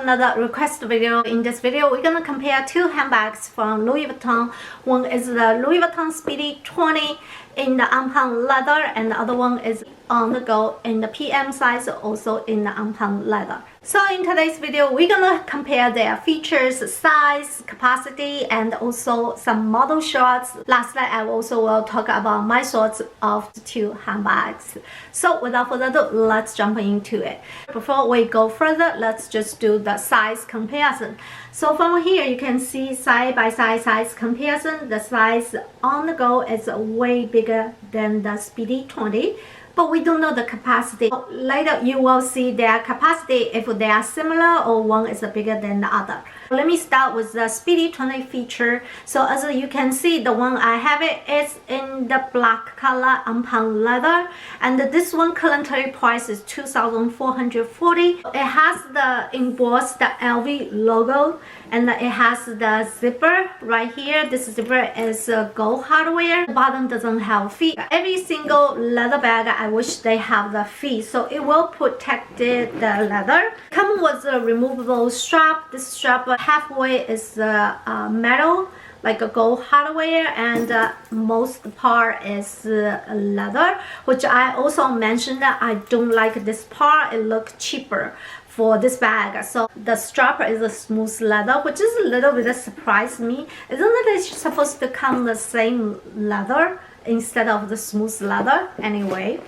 another request video. In this video, we're gonna compare two handbags from Louis Vuitton. One is the Louis Vuitton Speedy 20 in the on-pound leather, and the other one is on the go in the PM size, also in the on-pound leather. So in today's video, we're gonna compare their features, size, capacity, and also some model shots. Lastly, I also will talk about my thoughts of the two handbags. So without further ado, let's jump into it. Before we go further, let's just do the size comparison. So from here, you can see side by side size comparison. The size on the go is way bigger than the Speedy 20. But we don't know the capacity. Later you will see their capacity if they are similar or one is bigger than the other. Let me start with the Speedy 20 feature. So as you can see, the one I have it is in the black color on-pound leather, and this one currently price is $2,440. It has the embossed LV logo, and it has the zipper right here. This zipper is gold hardware. The bottom doesn't have feet. Every single leather bag, I wish they have the feet, so it will protect the leather. Come with a removable strap. This strap halfway is metal, like a gold hardware, and most part is leather, which I also mentioned that I don't like this part. It looks cheaper for this bag. So the strap is a smooth leather, which is a little bit surprised me. Isn't it supposed to come the same leather instead of the smooth leather? Anyway,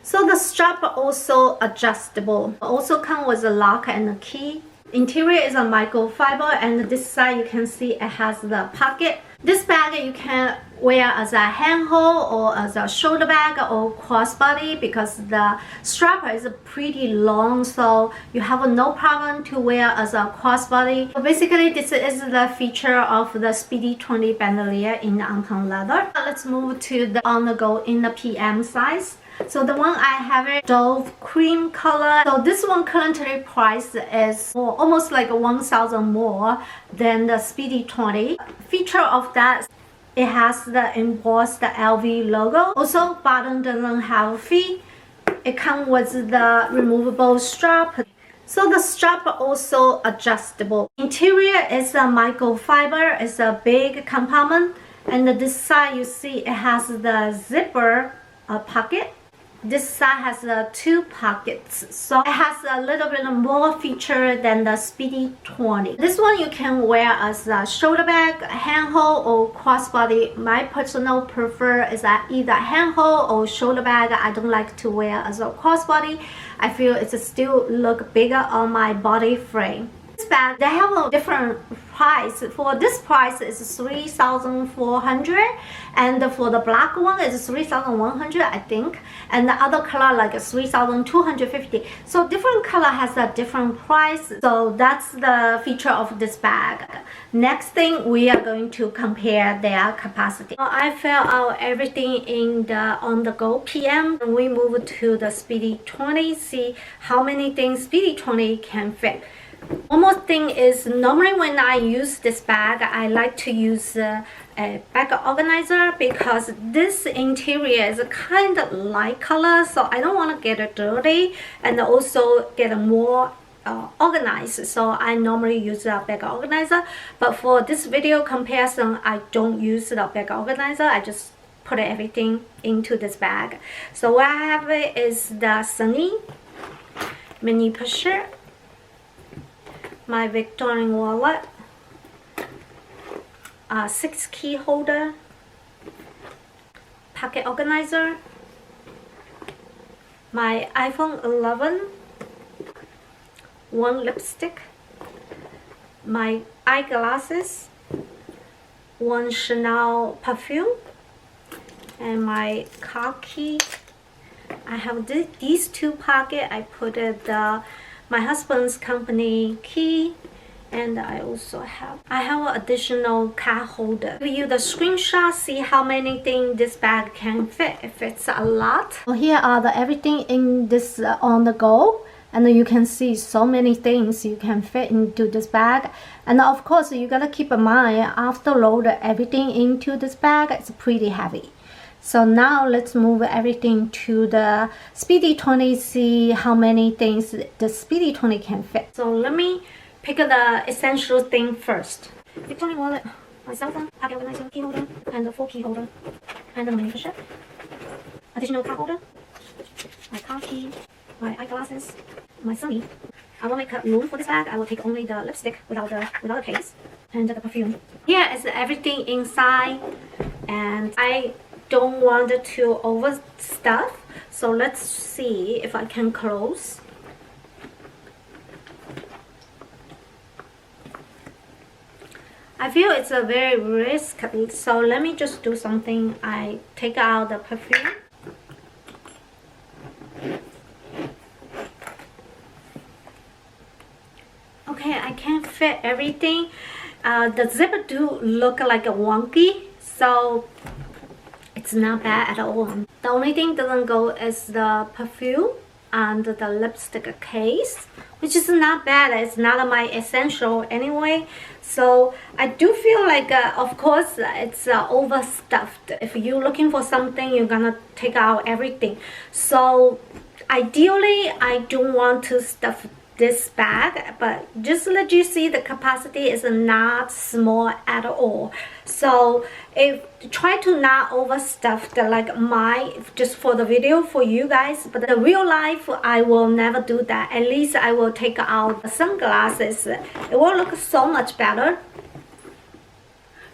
so the strap also adjustable. Also come with a lock and a key. Interior is a microfiber, and this side you can see it has the pocket. This bag you can wear as a handhold or as a shoulder bag or crossbody, because the strap is pretty long, so you have no problem to wear as a crossbody. So basically, this is the feature of the Speedy 20 bandouliere in the on-pound leather. Let's move to the on-the-go in the PM size. So the one I have it Dove cream color. So this one currently price is almost like 1,000 more than the Speedy 20. Feature of that, it has the embossed LV logo. Also, bottom doesn't have feet. It comes with the removable strap. So the strap also adjustable. Interior is a microfiber. It's a big compartment, and this side you see it has the zipper pocket. This side has two pockets, so it has a little bit more feature than the Speedy 20. This one you can wear as a shoulder bag, handhold, or crossbody. My personal prefer is either handhold or shoulder bag. I don't like to wear as a crossbody. I feel it still look bigger on my body frame. This bag, they have a different price. For this price is $3,400, and for the black one is $3,100, I think, and the other color like $3,250. So different color has a different price. So that's the feature of this bag. Next thing, we are going to compare their capacity. I fill out everything in the on-the-go PM. We move to the Speedy 20, see how many things Speedy 20 can fit. One more thing is, normally when I use this bag, I like to use a bag organizer, because this interior is a kind of light color, so I don't want to get it dirty and also get more organized. So I normally use a bag organizer, but for this video comparison, I don't use the bag organizer. I just put everything into this bag. So what I have is the Sunny mini pusher, my Victorian wallet, 6 key holder, pocket organizer, my iPhone 11, 1 lipstick, my eyeglasses, 1 Chanel perfume, and my car key. I have these two pockets. I put my husband's company key, and I also have an additional card holder. Give you the screenshot, see how many things this bag can fit. It fits a lot. So here are everything in this on the go, and you can see so many things you can fit into this bag. And of course, you gotta keep in mind, after load everything into this bag, it's pretty heavy. So now let's move everything to the Speedy 20, see how many things the Speedy 20 can fit. So let me pick the essential thing first. Victorian wallet, my cell phone, pocket organizer, key holder, and the full key holder, and the membership. Additional card holder, my car key, my eyeglasses, my sunny. I will make room for this bag. I will take only the lipstick without the case, and the perfume. Here is everything inside, and I don't want to overstuff. So let's see if I can close. I feel it's a very risky, so let me just do something. I take out the perfume. Okay, I can't fit everything. The zipper do look like a wonky, so it's not bad at all. The only thing doesn't go is the perfume and the lipstick case, which is not bad. It's not my essential anyway. So I do feel like, of course, it's overstuffed. If you're looking for something, you're gonna take out everything. So ideally, I don't want to stuff this bag, but just to let you see, the capacity is not small at all. So if try to not overstuff the like my, just for the video for you guys, but the real life I will never do that. At least I will take out sunglasses. It will look so much better,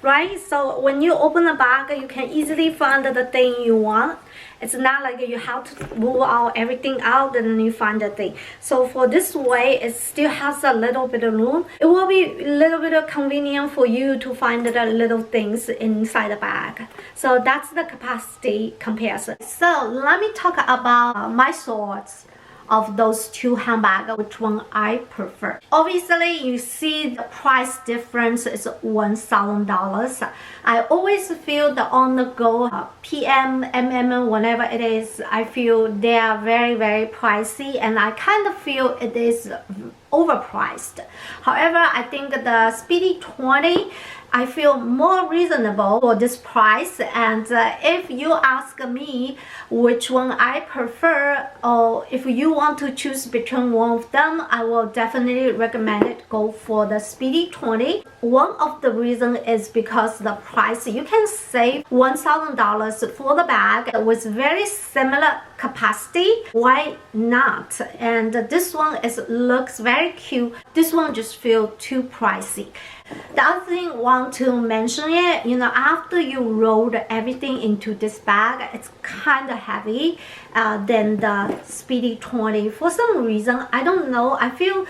right? So when you open the bag, you can easily find the thing you want. It's not like you have to move out everything out and then you find the thing. So for this way, it still has a little bit of room. It will be a little bit of convenient for you to find the little things inside the bag. So that's the capacity comparison. So let me talk about my thoughts of those two handbags, which one I prefer. Obviously, you see the price difference is $1,000. I always feel the on-the-go PM, whatever it is, I feel they are very, very pricey, and I kind of feel it is overpriced. However, I think the Speedy 20, I feel more reasonable for this price. And if you ask me which one I prefer, or if you want to choose between one of them, I will definitely recommend it. Go for the Speedy 20. One of the reasons is because the price. You can save $1,000 for the bag with very similar capacity. Why not? And this one looks very cute. This one just feels too pricey. The other thing I want to mention it, after you rolled everything into this bag, it's kind of heavy than the Speedy 20. For some reason, I don't know. I feel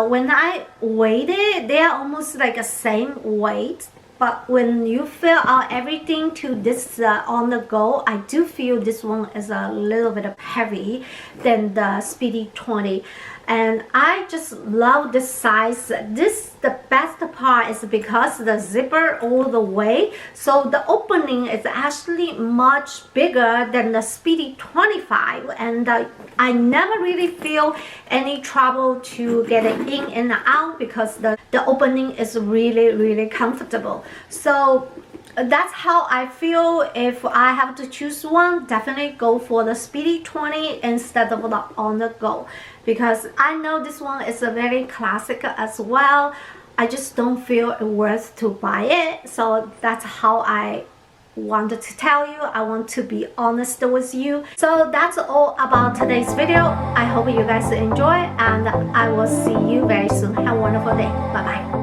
when I weighed it, they are almost like the same weight. But when you fill out everything to this on the go, I do feel this one is a little bit heavy than the Speedy 20. And I just love this size. The best part is because the zipper all the way, so the opening is actually much bigger than the Speedy 25, and I never really feel any trouble to get it in and out because the opening is really, really comfortable. So that's how I feel. If I have to choose one, definitely go for the Speedy 20 instead of the on the go, because I know this one is a very classic as well. I just don't feel it worth to buy it. So that's how I wanted to tell you. I want to be honest with you. So that's all about today's video. I hope you guys enjoy, and I will see you very soon. Have a wonderful day. Bye bye.